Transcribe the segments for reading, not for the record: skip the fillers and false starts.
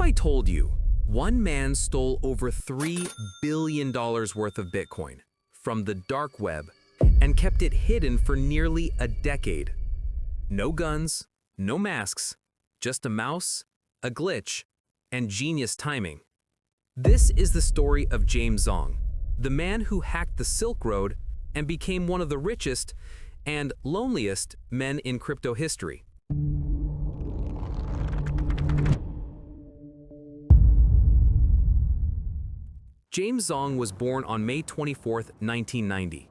if I told you one man stole over $3 billion worth of Bitcoin from the dark web and kept it hidden for nearly a decade? No guns, no masks, just a mouse, a glitch, and genius timing. This is the story of James Zhong, the man who hacked the Silk Road and became one of the richest and loneliest men in crypto history. James Zhong was born on May 24, 1990.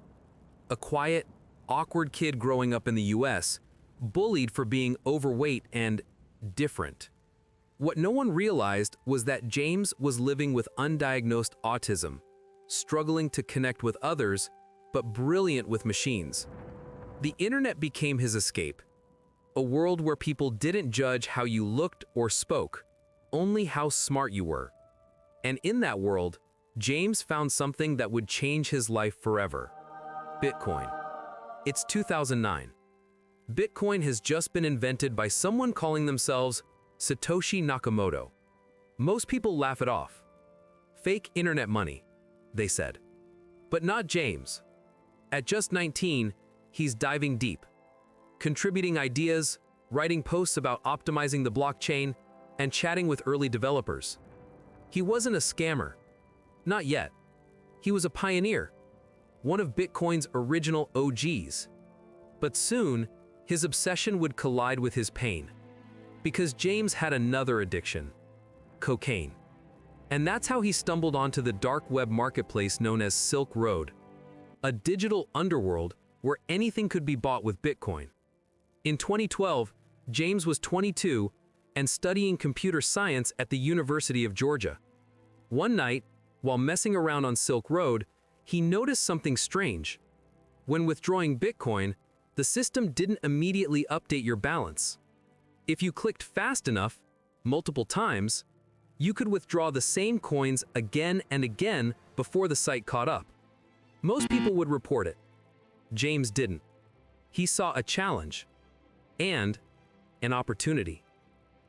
A quiet, awkward kid growing up in the US, bullied for being overweight and different. What no one realized was that James was living with undiagnosed autism, struggling to connect with others, but brilliant with machines. The internet became his escape, a world where people didn't judge how you looked or spoke, only how smart you were. And in that world, James found something that would change his life forever: Bitcoin. It's 2009. Bitcoin has just been invented by someone calling themselves Satoshi Nakamoto. Most people laugh it off. Fake internet money, they said. But not James. At just 19, he's diving deep, contributing ideas, writing posts about optimizing the blockchain, and chatting with early developers. He wasn't a scammer. Not yet. He was a pioneer, one of Bitcoin's original OGs. But soon, his obsession would collide with his pain, because James had another addiction: cocaine. And that's how he stumbled onto the dark web marketplace known as Silk Road, a digital underworld where anything could be bought with Bitcoin. In 2012, James was 22 and studying computer science at the University of Georgia. One night, while messing around on Silk Road, he noticed something strange. When withdrawing Bitcoin, the system didn't immediately update your balance. If you clicked fast enough, multiple times, you could withdraw the same coins again and again before the site caught up. Most people would report it. James didn't. He saw a challenge and an opportunity.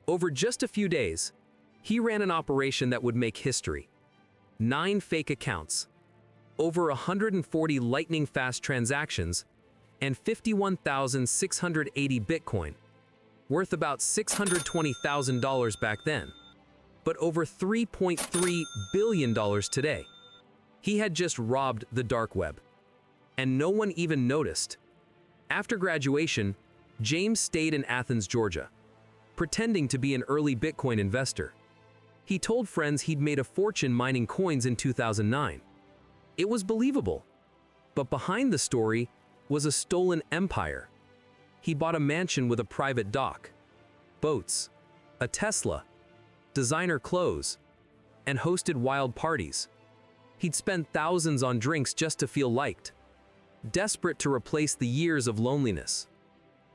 Over just a few days, he ran an operation that would make history. 9 fake accounts, over 140 lightning-fast transactions, and 51,680 Bitcoin, worth about $620,000 back then, but over $3.3 billion today. He had just robbed the dark web, and no one even noticed. After graduation, James stayed in Athens, Georgia, pretending to be an early Bitcoin investor. He told friends he'd made a fortune mining coins in 2009. It was believable, but behind the story was a stolen empire. He bought a mansion with a private dock, boats, a Tesla, designer clothes, and hosted wild parties. He'd spend thousands on drinks just to feel liked, desperate to replace the years of loneliness.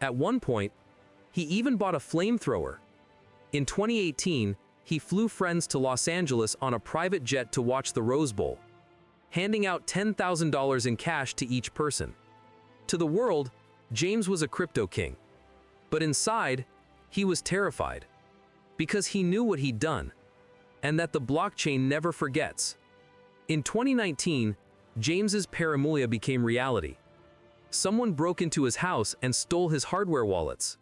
At one point, he even bought a flamethrower. In 2018, he flew friends to Los Angeles on a private jet to watch the Rose Bowl, handing out $10,000 in cash to each person. To the world, James was a crypto king. But inside, he was terrified, because he knew what he'd done, and that the blockchain never forgets. In 2019, James's paranoia became reality. Someone broke into his house and stole his hardware wallets,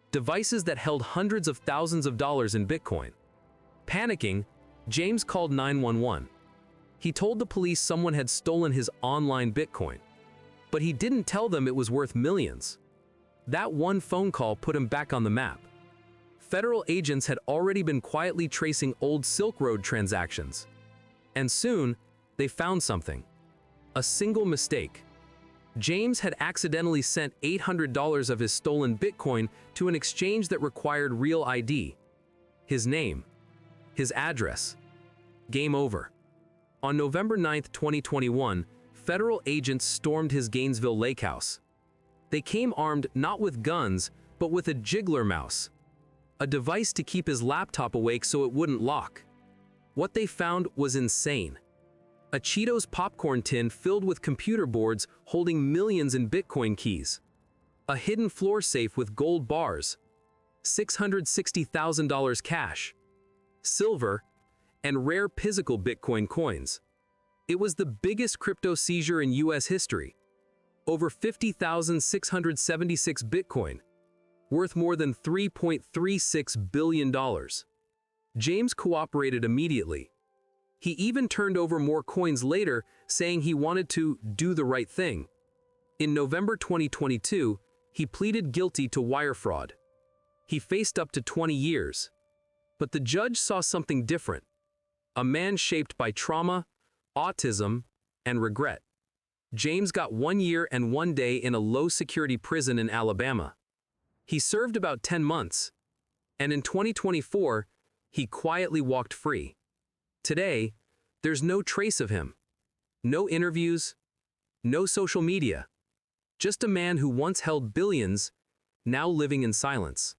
devices that held hundreds of thousands of dollars in Bitcoin. Panicking, James called 911. He told the police someone had stolen his online Bitcoin, but he didn't tell them it was worth millions. That one phone call put him back on the map. Federal agents had already been quietly tracing old Silk Road transactions. And soon, they found something. A single mistake. James had accidentally sent $800 of his stolen Bitcoin to an exchange that required real ID. His name, his address. Game over. On November 9, 2021, federal agents stormed his Gainesville lake house. They came armed not with guns, but with a jiggler mouse, a device to keep his laptop awake so it wouldn't lock. What they found was insane. A Cheetos popcorn tin filled with computer boards holding millions in Bitcoin keys. A hidden floor safe with gold bars. $660,000 cash. silver, and rare physical Bitcoin coins. It was the biggest crypto seizure in U.S. history. Over 50,676 Bitcoin, worth more than $3.36 billion. James cooperated immediately. He even turned over more coins later, saying he wanted to do the right thing. In November 2022, he pleaded guilty to wire fraud. He faced up to 20 years. But the judge saw something different. A man shaped by trauma, autism, and regret. James got 1 year and 1 day in a low-security prison in Alabama. He served about 10 months, and in 2024, he quietly walked free. Today, there's no trace of him. No interviews, no social media. Just a man who once held billions, now living in silence.